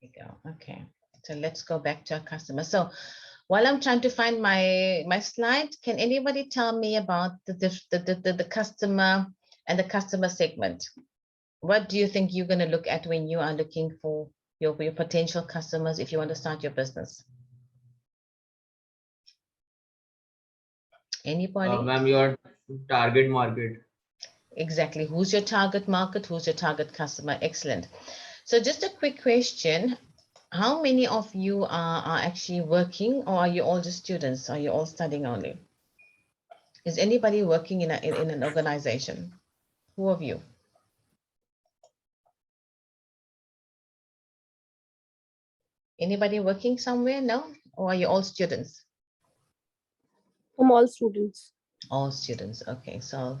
you go. Okay. So let's go back to our customer. So while I'm trying to find my slide, can anybody tell me about the customer and the customer segment? What do you think you're going to look at when you are looking for your potential customers if you want to start your business? Anybody? Ma'am, your target market. Exactly. Who's your target market? Who's your target customer? Excellent. So just a quick question. How many of you are actually working, or are you all just students? Are you all studying only? Is anybody working in an organization? Who of you? Anybody working somewhere? No? Or are you all students? From all students. All students. Okay, so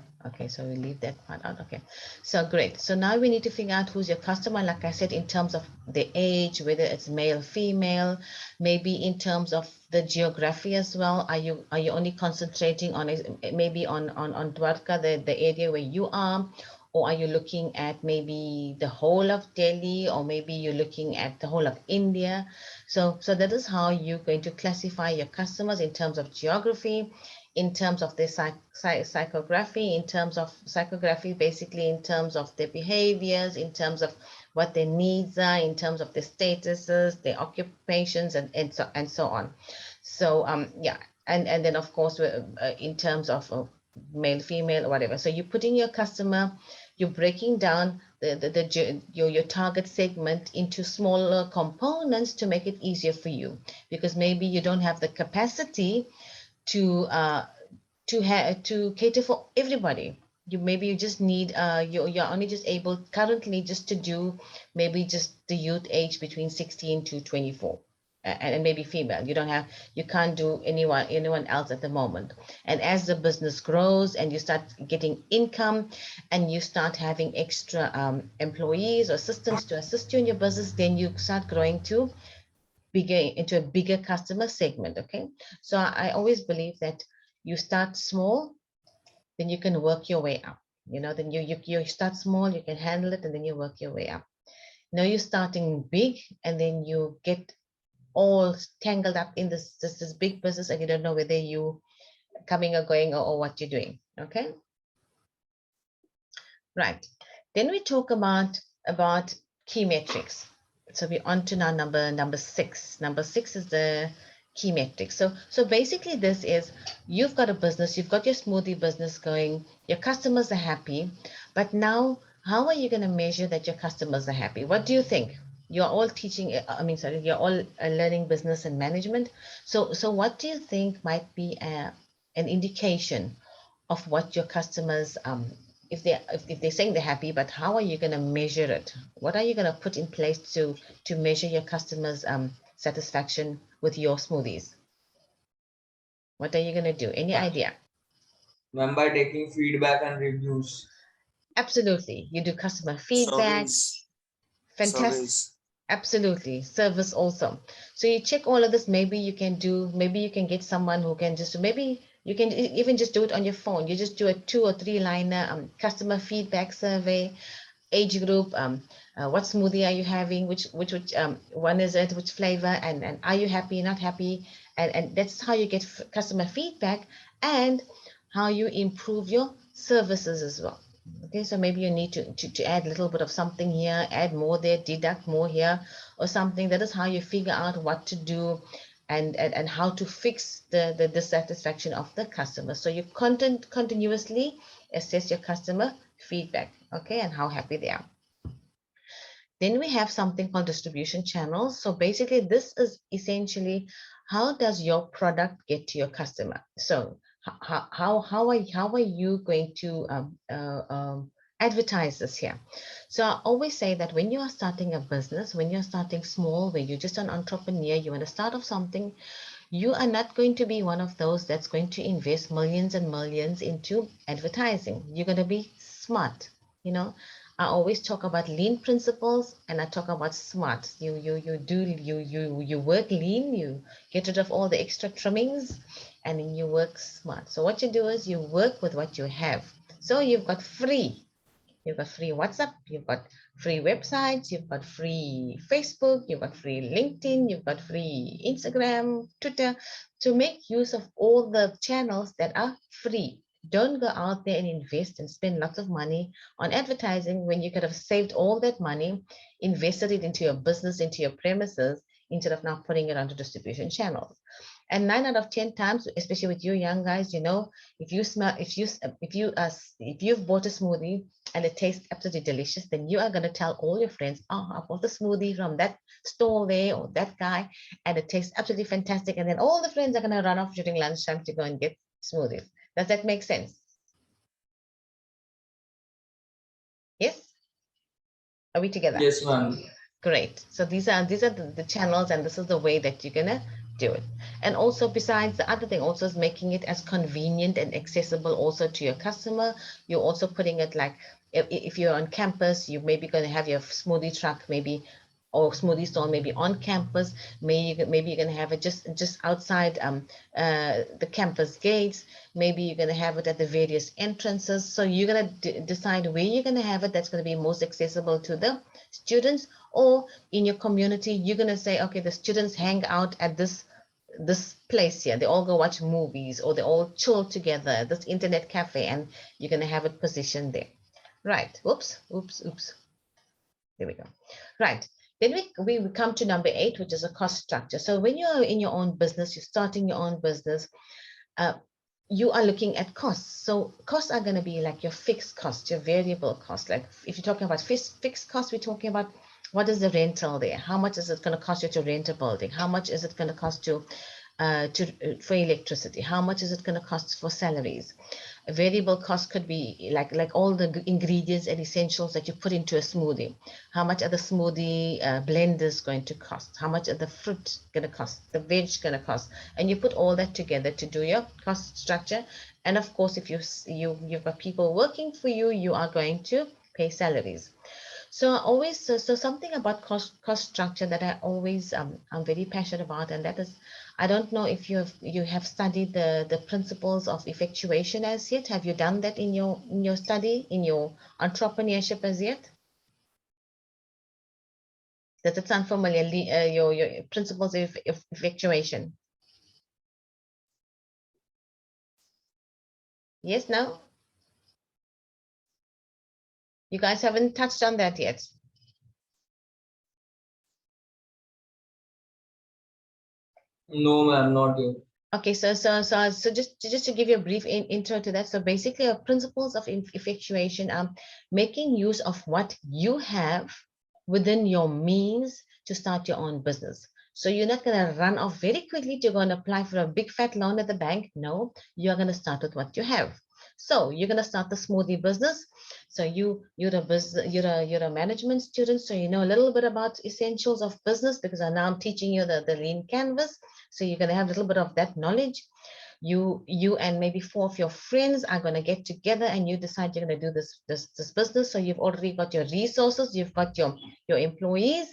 we leave that part out. Okay, so great. So now we need to figure out who's your customer, like I said, in terms of the age, whether it's male, female, maybe in terms of the geography as well. Are you only concentrating on maybe on Dwarka, the area where you are, or are you looking at maybe the whole of Delhi, or maybe you're looking at the whole of India? So that is how you're going to classify your customers in terms of geography, in terms of their psychography, basically in terms of their behaviors, in terms of what their needs are, in terms of their statuses, their occupations, and so on. So yeah, and then of course in terms of male, female, or whatever. So you're putting your customer, you're breaking down your target segment into smaller components to make it easier for you, because maybe you don't have the capacity to cater for everybody. You just need you're only just able currently just to do maybe just the youth age between 16 to 24, and maybe female. You can't do anyone else at the moment. And as the business grows and you start getting income and you start having extra employees or assistants to assist you in your business, then you start growing to into a bigger customer segment. Okay, so I always believe that you start small, then you can work your way up. Then you start small, you can handle it, and then you work your way up. Now you're starting big, and then you get all tangled up in this big business, and you don't know whether you coming or going, or what you're doing. Okay, right. Then we talk about key metrics. So we're on to now number 6. Number 6 is the key metrics. So basically this is, you've got a business, you've got your smoothie business going, your customers are happy, but now how are you going to measure that your customers are happy? What do you think? You're all you're all learning business and management. So what do you think might be an indication of what your customers if they're saying they're happy, but how are you going to measure it? What are you going to put in place to measure your customers satisfaction with your smoothies? What are you going to do? Any idea? Ma'am, by taking feedback and reviews. Absolutely. You do customer feedback. Fantastic. Absolutely. Service also. So you check all of this. Maybe you can get someone who can just, maybe you can even just do it on your phone. You just do a 2 or 3 liner customer feedback survey, age group, what smoothie are you having, which one is it, which flavor, and are you happy, not happy, and that's how you get customer feedback, and how you improve your services as well. Okay, so maybe you need to add a little bit of something here, add more there, deduct more here, or something. That is how you figure out what to do and how to fix the dissatisfaction of the customer. So you continuously assess your customer feedback, okay, and how happy they are. Then we have something called distribution channels. So basically this is essentially, how does your product get to your customer? So how are you going to advertise this here? So I always say that when you are starting a business, when you're starting small, when you're just an entrepreneur, you want to start off something, you are not going to be one of those that's going to invest millions and millions into advertising. You're going to be smart. I always talk about lean principles, and I talk about smart. You work lean, you get rid of all the extra trimmings, and then you work smart. So what you do is you work with what you have. So you've got free WhatsApp, you've got free websites, you've got free Facebook, you've got free LinkedIn, you've got free Instagram, Twitter, to make use of all the channels that are free. Don't go out there and invest and spend lots of money on advertising when you could have saved all that money, invested it into your business, into your premises, instead of now putting it onto distribution channels. And 9 out of 10 times, especially with you young guys, if you smell, if you've bought a smoothie and it tastes absolutely delicious, then you are going to tell all your friends, oh, I bought a smoothie from that store there or that guy, and it tastes absolutely fantastic. And then all the friends are going to run off during lunchtime to go and get smoothies. Does that make sense? Yes? Are we together? Yes, ma'am. Great. So these are the channels, and this is the way that you're gonna do it. And also, besides, the other thing also is making it as convenient and accessible also to your customer. You're also putting it like, if you're on campus, you maybe going to have your smoothie truck maybe, or smoothie stall maybe on campus. Maybe you're going to have it just outside the campus gates. Maybe you're going to have it at the various entrances. So you're going to decide where you're going to have it that's going to be most accessible to the students. Or in your community, you're going to say, okay, the students hang out at this place here. They all go watch movies, or they all chill together at this internet cafe, and you're going to have it positioned there. Right. Oops. There we go. Right. Then we come to number 8, which is a cost structure. So when you're in your own business, you're starting your own business, you are looking at costs. So costs are going to be like your fixed costs, your variable costs. Like if you're talking about fixed costs, we're talking about what is the rental there? How much is it going to cost you to rent a building? How much is it going to cost you for electricity? How much is it going to cost for salaries? A variable cost could be like all the ingredients and essentials that you put into a smoothie. How much are the smoothie blenders going to cost? How much are the fruit going to cost? The veg going to cost? And you put all that together to do your cost structure. And of course, if you've got people working for you, you are going to pay salaries. So something about cost structure that I always I'm very passionate about, and that is, I don't know if you have studied the principles of effectuation as yet. Have you done that in your study, in your entrepreneurship as yet? Does it sound familiar? Your principles of effectuation. Yes, no? You guys haven't touched on that yet. No, ma'am, not yet. Okay, so just to give you a brief intro to that. So basically, our principles of effectuation are making use of what you have within your means to start your own business. So you're not going to run off very quickly to go and apply for a big fat loan at the bank. No, you're going to start with what you have. So you're going to start the smoothie business. So you're a management student, so you know a little bit about essentials of business, because now I'm teaching you the lean canvas. So you're going to have a little bit of that knowledge. You and maybe 4 of your friends are going to get together, and you decide you're going to do this business. So you've already got your resources, you've got your employees,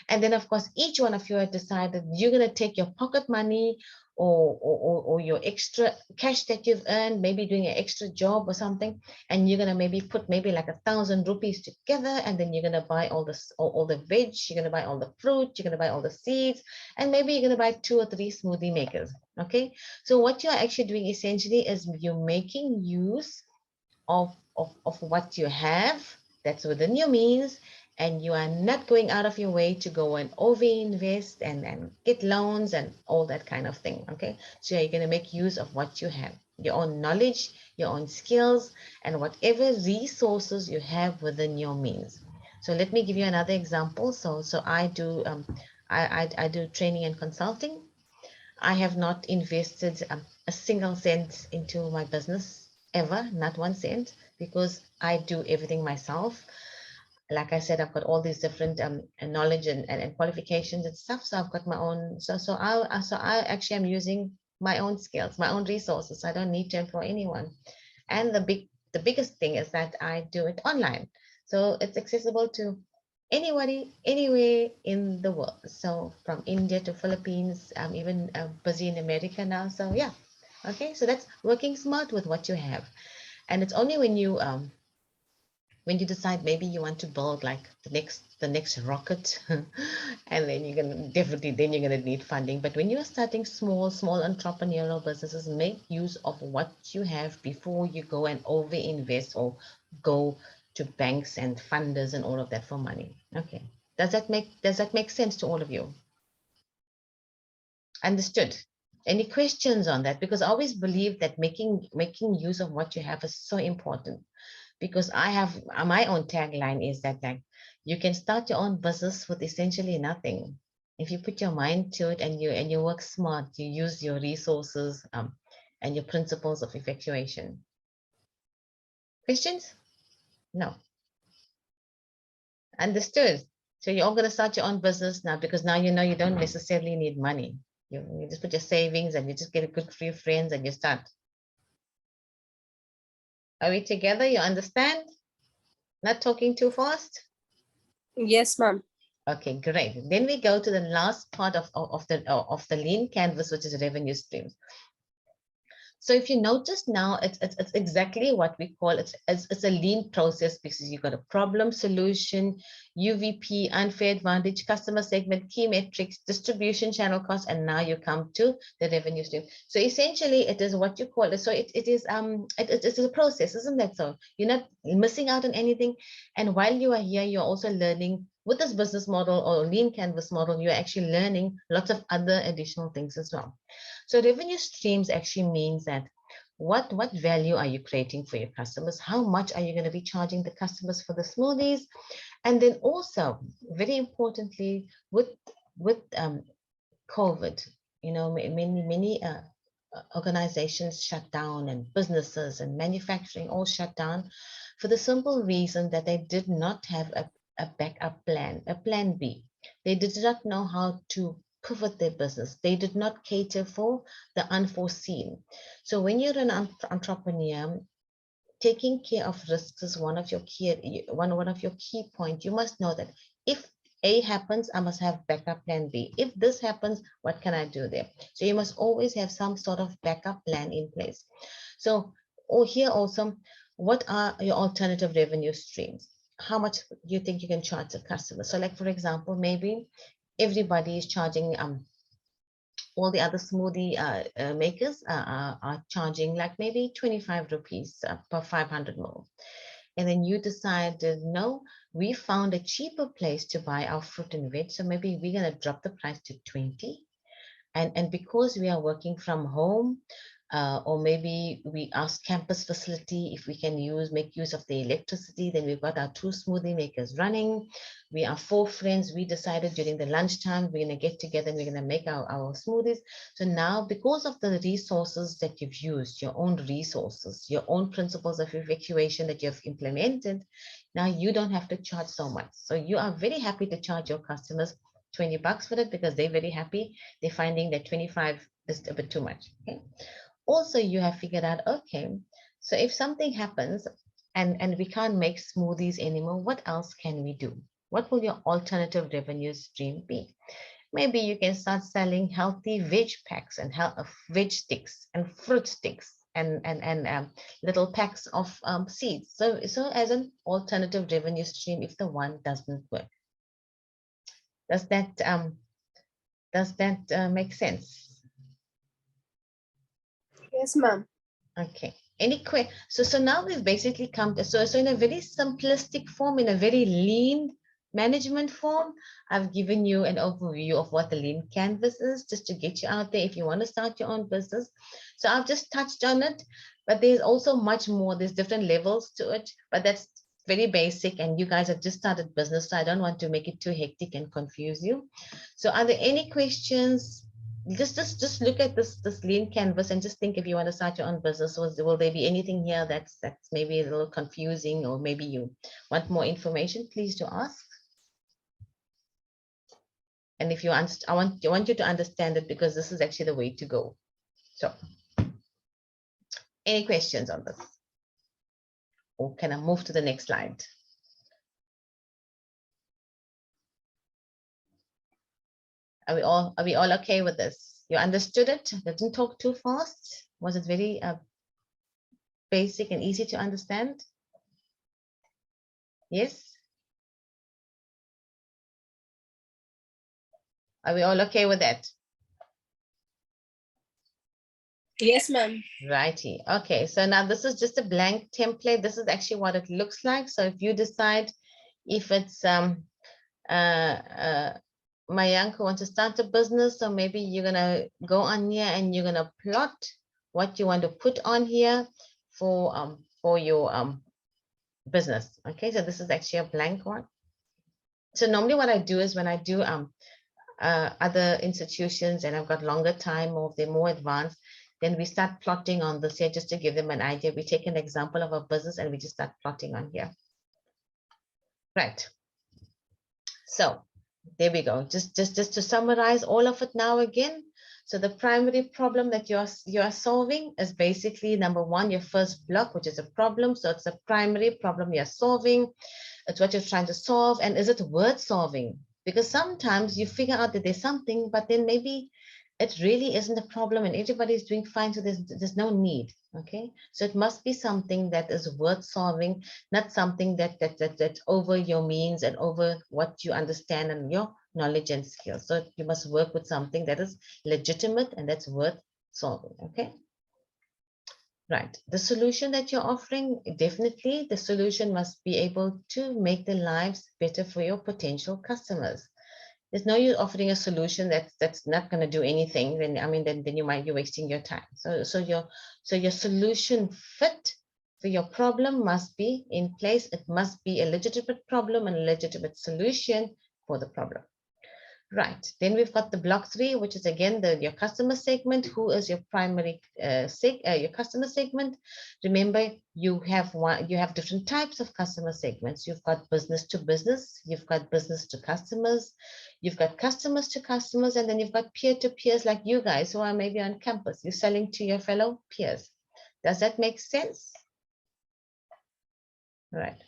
and then of course each one of you have decided you're going to take your pocket money, or your extra cash that you've earned, maybe doing an extra job or something, and you're going to maybe put maybe like 1,000 rupees together, and then you're going to buy all the veg, you're going to buy all the fruit, you're going to buy all the seeds, and maybe you're going to buy 2 or 3 smoothie makers. Okay, so what you're actually doing essentially is you're making use of what you have that's within your means, and you are not going out of your way to go and overinvest and get loans and all that kind of thing. Okay, so you're going to make use of what you have, your own knowledge, your own skills, and whatever resources you have within your means. So let me give you another example. So I do I do training and consulting. I have not invested a single cent into my business ever, not 1 cent, because I do everything myself. Like I said, I've got all these different knowledge and qualifications and stuff. So I've got my own. So I actually am using my own skills, my own resources. I don't need to employ anyone. And the biggest thing is that I do it online, so it's accessible to anybody, anywhere in the world. So from India to Philippines, I'm even busy in America now. So yeah, okay. So that's working smart with what you have, and it's only when you when you decide maybe you want to build like the next rocket, and then you're gonna definitely then you're gonna need funding. But when you're starting small entrepreneurial businesses, make use of what you have before you go and over invest or go to banks and funders and all of that for money. Okay, does that make sense to all of you? Understood. Any questions on that? Because I always believe that making use of what you have is so important. Because I have my own tagline is that like you can start your own business with essentially nothing. If you put your mind to it and you work smart, you use your resources and your principles of effectuation. Questions? No. Understood. So you're all going to start your own business now because now you know you don't necessarily need money. You just put your savings and you just get a good few friends and you start. Are we together? You understand? Not talking too fast? Yes, ma'am. Okay, great. Then we go to the last part of the lean canvas, which is revenue streams. So if you notice now, it's exactly what we call it's a lean process because you've got a problem, solution, UVP, unfair advantage, customer segment, key metrics, distribution channel cost, and now you come to the revenue stream. So essentially, it is what you call it. So it's a process, isn't that so? You're not missing out on anything, and while you are here, you're also learning. With this business model or lean canvas model, you're actually learning lots of other additional things as well. So revenue streams actually means that what value are you creating for your customers? How much are you going to be charging the customers for the smoothies? And then also, very importantly, with COVID, you know, many organizations shut down and businesses and manufacturing all shut down for the simple reason that they did not have a backup plan, a plan B. They did not know how to pivot their business. They did not cater for the unforeseen. So when you're an entrepreneur, taking care of risks is one of your key points. You must know that if A happens, I must have backup plan B. If this happens, what can I do there? So you must always have some sort of backup plan in place. So here also, what are your alternative revenue streams? How much do you think you can charge a customer? So like, for example, maybe everybody is charging all the other smoothie makers are charging like maybe 25 rupees per 500 ml. And then you decided, no, we found a cheaper place to buy our fruit and veg. So maybe we're going to drop the price to 20. And because we are working from home, or maybe we ask campus facility if we can make use of the electricity, then we've got our 2 smoothie makers running. We are 4 friends. We decided during the lunchtime, we're going to get together and we're going to make our smoothies. So now, because of the resources that you've used, your own resources, your own principles of evacuation that you've implemented, now you don't have to charge so much. So you are very happy to charge your customers 20 bucks for it because they're very happy. They're finding that 25 is a bit too much. Okay. Also, you have figured out, okay, so if something happens and we can't make smoothies anymore, what else can we do? What will your alternative revenue stream be? Maybe you can start selling healthy veg packs and veg sticks and fruit sticks and little packs of seeds. So as an alternative revenue stream, if the one doesn't work. Does that make sense? Yes, ma'am. Okay. So now we've basically come to, so in a very simplistic form, in a very lean management form, I've given you an overview of what the lean canvas is, just to get you out there if you want to start your own business. So I've just touched on it, but there's also much more. There's different levels to it, but that's very basic, and you guys have just started business, so I don't want to make it too hectic and confuse you. So are there any questions? Just look at this lean canvas and just think, if you want to start your own business, will there be anything here that's maybe a little confusing, or maybe you want more information? Please do ask. And if you want, I want you to understand it, because this is actually the way to go. So any questions on this? Or can I move to the next slide? Are we all okay with this? You understood it? Didn't talk too fast? Was it very basic and easy to understand? Yes? Are we all okay with that? Yes, ma'am. Righty. Okay, so now this is just a blank template. This is actually what it looks like. So if you decide if it's my young who wants to start a business, so maybe you're gonna go on here and you're gonna plot what you want to put on here for your business. Okay, so this is actually a blank one. So normally what I do is when I do other institutions and I've got longer time or if they're more advanced, then we start plotting on this here just to give them an idea. We take an example of a business and we just start plotting on here. Right. So there we go. Just to summarize all of it now again. So the primary problem that you're solving is basically number one, your first block, which is a problem. So it's a primary problem you're solving. It's what you're trying to solve. And is it worth solving? Because sometimes you figure out that there's something, but then maybe it really isn't a problem and everybody's doing fine. So there's no need. Okay. So it must be something that is worth solving, not something that's over your means and over what you understand and your knowledge and skills. So you must work with something that is legitimate and that's worth solving. Okay. Right. The solution that you're offering, definitely the solution must be able to make the lives better for your potential customers. There's no use offering a solution that's not going to do anything. Then I mean, then you might be wasting your time. So your solution fit for your problem must be in place. It must be a legitimate problem and a legitimate solution for the problem. Right, then we've got the block 3, which is again your customer segment. Who is your primary your customer segment? Remember, you have different types of customer segments. You've got business to business, you've got business to customers, you've got customers to customers, and then you've got peer to peers like you guys who are maybe on campus. You're selling to your fellow peers. Does that make sense? Right.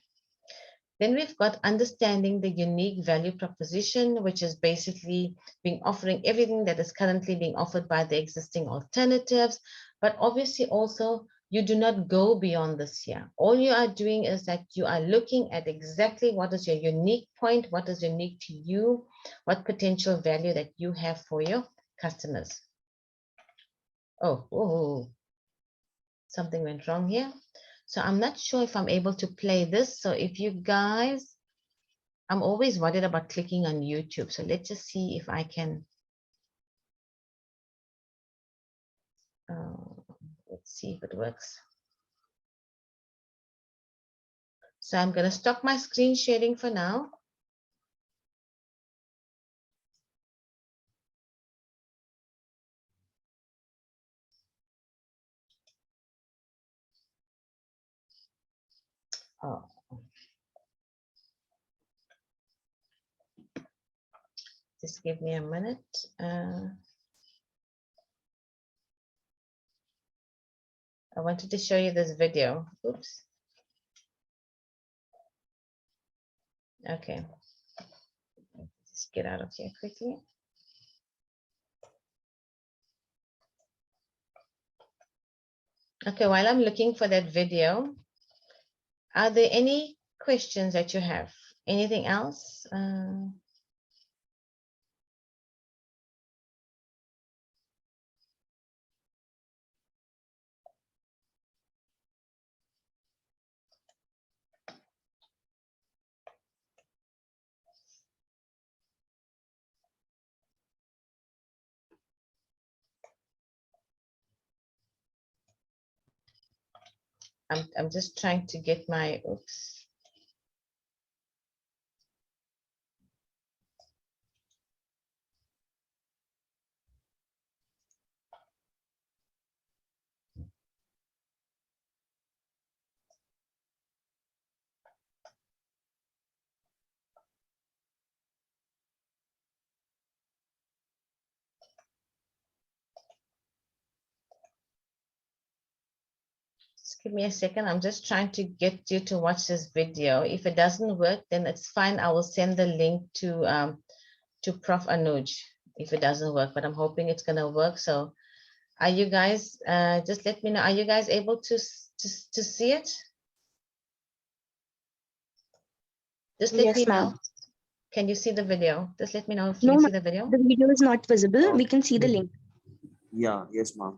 Then we've got understanding the unique value proposition, which is basically offering everything that is currently being offered by the existing alternatives. But obviously also you do not go beyond this here. All you are doing is that you are looking at exactly what is your unique point, what is unique to you, what potential value that you have for your customers. Oh, something went wrong here. So I'm not sure if I'm able to play this. So if you guys, I'm always worried about clicking on YouTube. So let's just see if I can. Let's see if it works. So I'm going to stop my screen sharing for now. Oh. Just give me a minute. I wanted to show you this video. Oops. Okay. Just get out of here quickly. Okay, while I'm looking for that video, are there any questions that you have? Anything else? I'm just trying to get my, oops. Just give me a second. I'm just trying to get you to watch this video. If it doesn't work, then it's fine. I will send the link to Prof Anuj if it doesn't work, but I'm hoping it's gonna work. So are you guys, just let me know, are you guys able to see it? Just let me Yes, ma'am. know. Can you see the video? Just let me know if you No, can see ma'am. the video. The video is not visible. We can see the link. Yeah, yes, ma'am.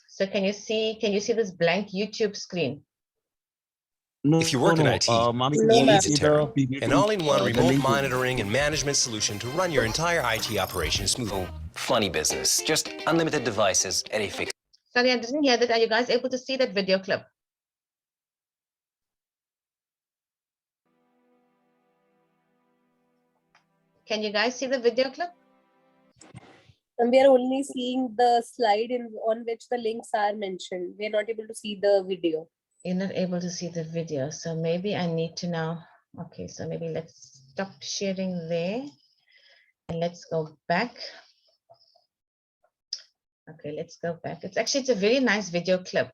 So can you see this blank YouTube screen? No, If you work in IT, ma'am, No, you need ma'am. Zatera, an all-in-one the remote link is- monitoring and management solution to run your entire IT operation smoothly. Funny business, just unlimited devices at a fixed. Sorry, I didn't hear that. Are you guys able to see that video clip? Can you guys see the video clip? And we are only seeing the slide on which the links are mentioned. We are not able to see the video. You're not able to see the video. So maybe I need to now. Okay, so maybe let's stop sharing there. And let's go back. Okay, let's go back. It's a very nice video clip.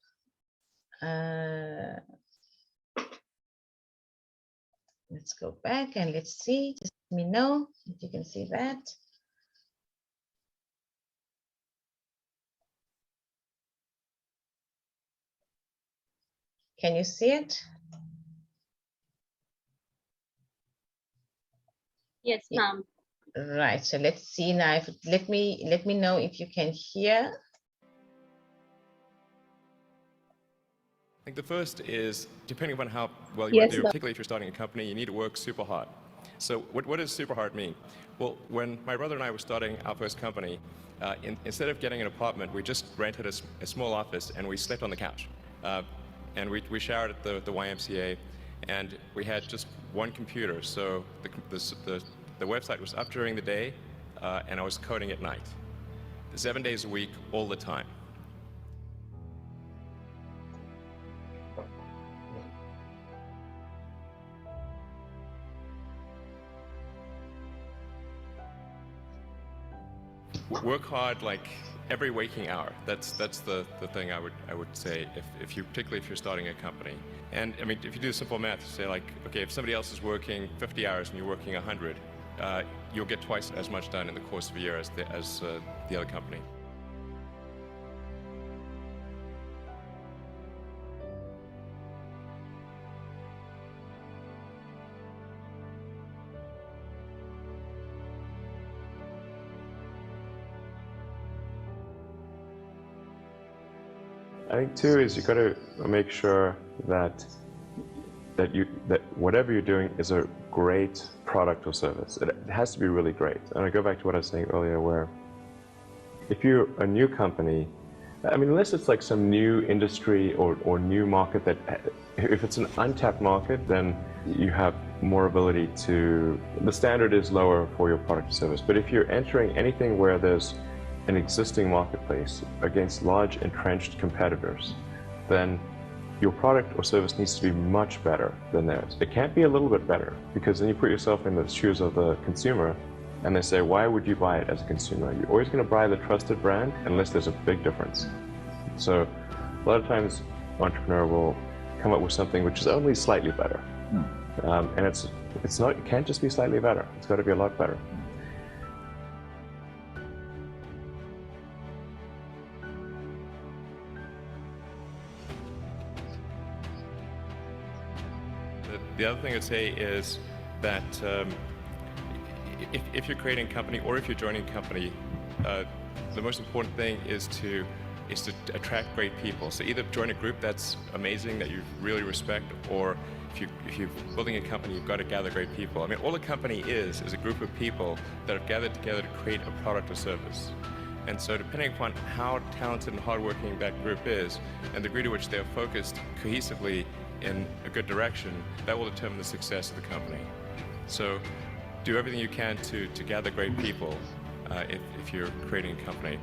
Let's go back and let's see. Just let me know if you can see that. Can you see it? Yes, ma'am. Right. So let's see now. If let me know if you can hear. I think the first is, depending upon how well you Yes, want to do, ma'am. particularly if you're starting a company, you need to work super hard. So what does super hard mean? Well, when my brother and I were starting our first company, instead of getting an apartment, we just rented a small office and we slept on the couch. And we showered at the YMCA, and we had just one computer. So the website was up during the day, and I was coding at night. 7 days a week, all the time. Work hard like every waking hour. That's the thing I would say particularly if you're starting a company. And I mean, if you do simple math, say like, okay, if somebody else is working 50 hours and you're working 100, you'll get twice as much done in the course of a year as the other company. I think too is you got to make sure that whatever you're doing is a great product or service. It has to be really great. And I go back to what I was saying earlier, where if you're a new company, I mean, unless it's like some new industry or new market that, if it's an untapped market, then you have more ability to, the standard is lower for your product or service. But if you're entering anything where there's an existing marketplace against large entrenched competitors, then your product or service needs to be much better than theirs. It can't be a little bit better, because then you put yourself in the shoes of the consumer and they say, why would you buy it as a consumer? You're always going to buy the trusted brand unless there's a big difference. So a lot of times entrepreneur will come up with something which is only slightly better. And it can't just be slightly better. It's got to be a lot better. The other thing I'd say is that if you're creating a company or if you're joining a company, the most important thing is to attract great people. So either join a group that's amazing, that you really respect, or if you're building a company, you've got to gather great people. I mean, all a company is a group of people that have gathered together to create a product or service. And so depending upon how talented and hardworking that group is, and the degree to which they're focused cohesively in a good direction, that will determine the success of the company. So do everything you can to gather great people if you're creating a company.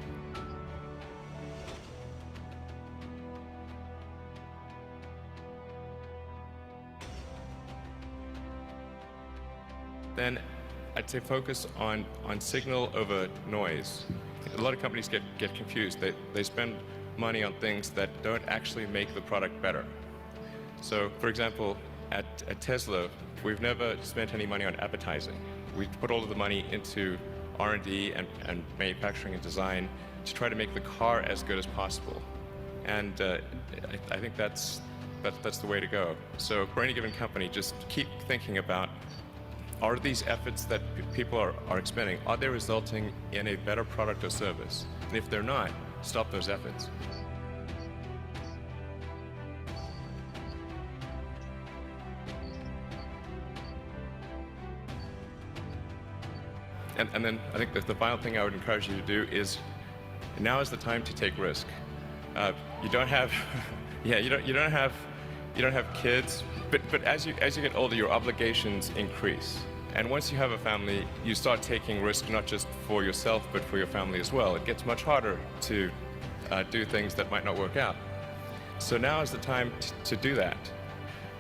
Then I'd say focus on signal over noise. A lot of companies get confused. They spend money on things that don't actually make the product better. So, for example, at Tesla, we've never spent any money on advertising. We put all of the money into R&D and manufacturing and design to try to make the car as good as possible. And I think that's the way to go. So for any given company, just keep thinking about, are these efforts that people are expending, are they resulting in a better product or service? And if they're not, stop those efforts. And then I think that the final thing I would encourage you to do is, now is the time to take risk. You don't have, you don't have kids, but as you get older, your obligations increase. And once you have a family, you start taking risk not just for yourself, but for your family as well. It gets much harder to do things that might not work out. So now is the time to do that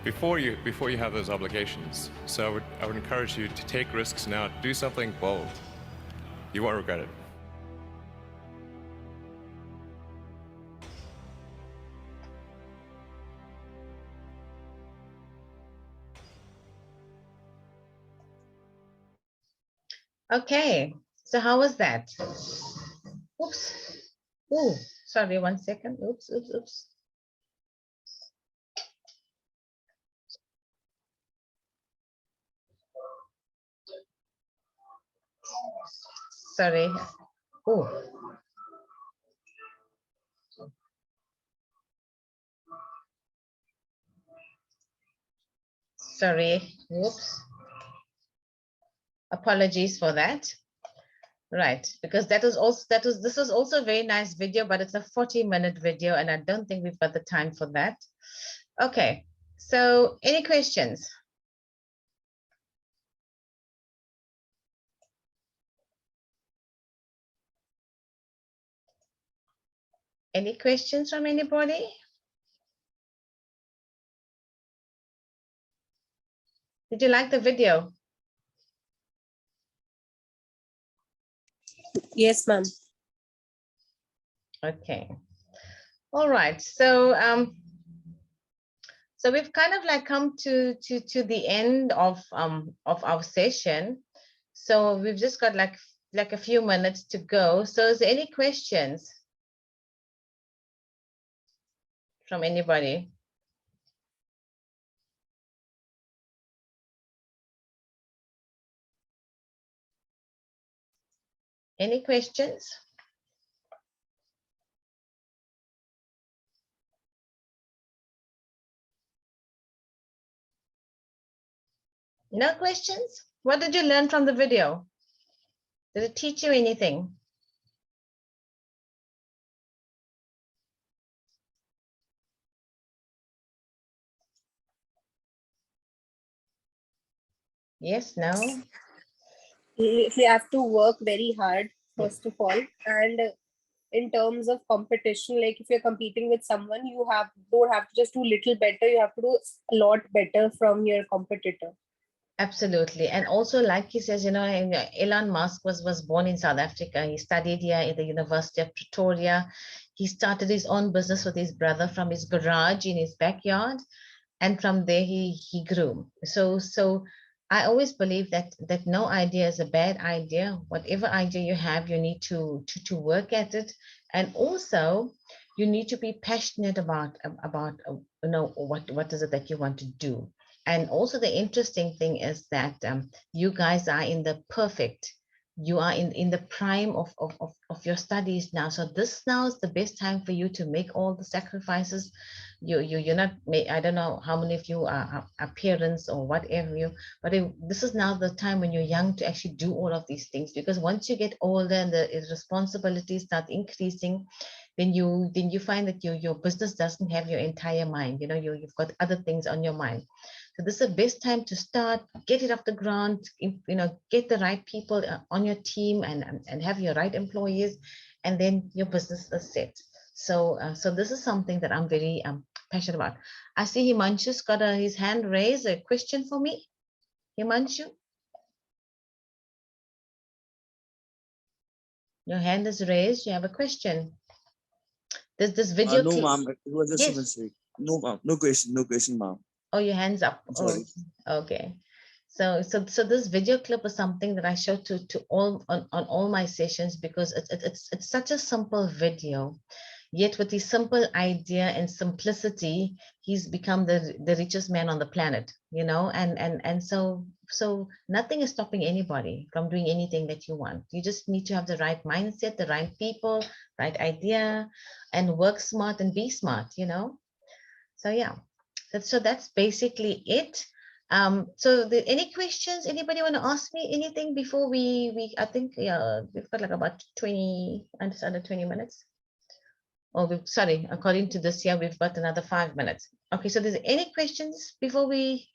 before you have those obligations. So I would encourage you to take risks now. Do something bold. You won't regret it. Okay, so how was that? Oops. Oh, sorry, 1 second. Oops, oops, oops. Sorry. Oh. Sorry. Whoops. Apologies for that. Right, because this was also a very nice video, but it's a 40-minute video and I don't think we've got the time for that. Okay, so any questions? Any questions from anybody? Did you like the video? Yes, ma'am. Okay. All right. So so we've kind of like come to the end of our session. So we've just got like a few minutes to go. So is there any questions from anybody? Any questions? No questions? What did you learn from the video? Did it teach you anything? Yes, no? We have to work very hard, first of all. And in terms of competition, like if you're competing with someone, you don't have to just do little better, you have to do a lot better from your competitor. Absolutely. And also, like he says, Elon Musk was born in South Africa. He studied here at the University of Pretoria. He started his own business with his brother from his garage in his backyard. And from there, he grew. So I always believe that no idea is a bad idea. Whatever idea you have, you need to work at it. And also, you need to be passionate about what is it that you want to do. And also the interesting thing is that you guys are in the prime of your studies now. So this now is the best time for you to make all the sacrifices. You're not, I don't know how many of you are parents or whatever but this is now the time when you're young to actually do all of these things, because once you get older and the responsibilities start increasing, then you find that your business doesn't have your entire mind. You've got other things on your mind. So this is the best time to start, get it off the ground, get the right people on your team and have your right employees, and then your business is set. So this is something that I'm very passionate about. I see Himanshu's got his hand raised. A question for me, Himanshu? Your hand is raised. You have a question. This video. No, ma'am. It was just a Yes. mistake. No, ma'am. No question, ma'am. Oh, your hand's up. I'm sorry. Oh, okay. So this video clip is something that I show to all on all my sessions, because it's such a simple video, yet with his simple idea and simplicity, he's become the richest man on the planet, you know. And so nothing is stopping anybody from doing anything that you want. You just need to have the right mindset, the right people, right idea, and work smart and be smart, you know. So yeah, so that's basically it. So any questions? Anybody want to ask me anything before we I think we've got like about 20, under 20 minutes. Oh, sorry, according to this here, we've got another 5 minutes. Okay, so there's any questions before we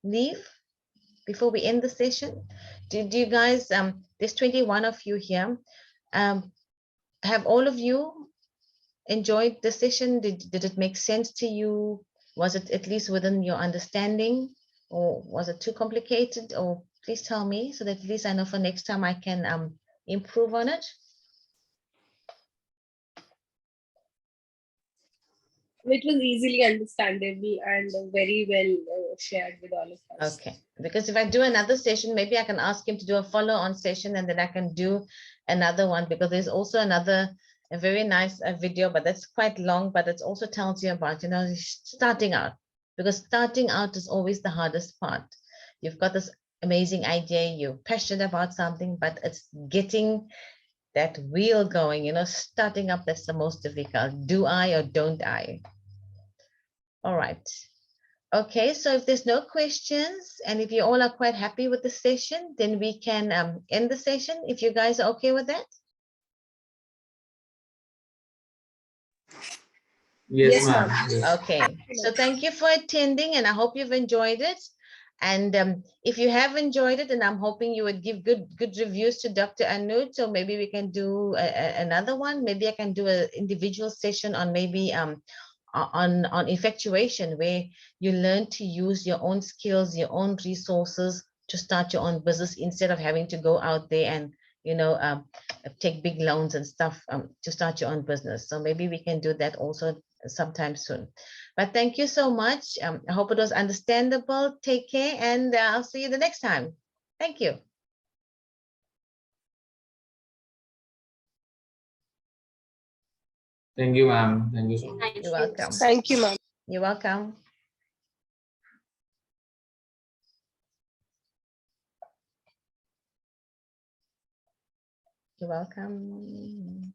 leave, before we end the session? Do you guys, there's 21 of you here. Have all of you enjoyed the session? Did it make sense to you? Was it at least within your understanding, or was it too complicated? Or please tell me, so that at least I know for next time I can improve on it. It was easily understandable and very well shared with all of us. Okay, because if I do another session, maybe I can ask him to do a follow-on session, and then I can do another one, because there's also a very nice video, but that's quite long, but it also tells you about, you know, starting out, because starting out is always the hardest part. You've got this amazing idea, you're passionate about something, but it's getting that wheel going, you know, starting up, that's the most difficult. Do I or don't I? All right. Okay, so if there's no questions, and if you all are quite happy with the session, then we can end the session, if you guys are okay with that. Yes, Yes, ma'am. ma'am. Yes. Okay, so thank you for attending, and I hope you've enjoyed it. And if you have enjoyed it, and I'm hoping you would give good reviews to Dr. Anuj, so maybe we can do another one. Maybe I can do an individual session on maybe on effectuation, where you learn to use your own skills, your own resources to start your own business, instead of having to go out there and, you know, take big loans and stuff to start your own business. So maybe we can do that also sometime soon. But thank you so much. I hope it was understandable. Take care, and I'll see you the next time. Thank you. Thank you, ma'am. Thank you so much. You're welcome. Thank you, ma'am. You're welcome. You're welcome.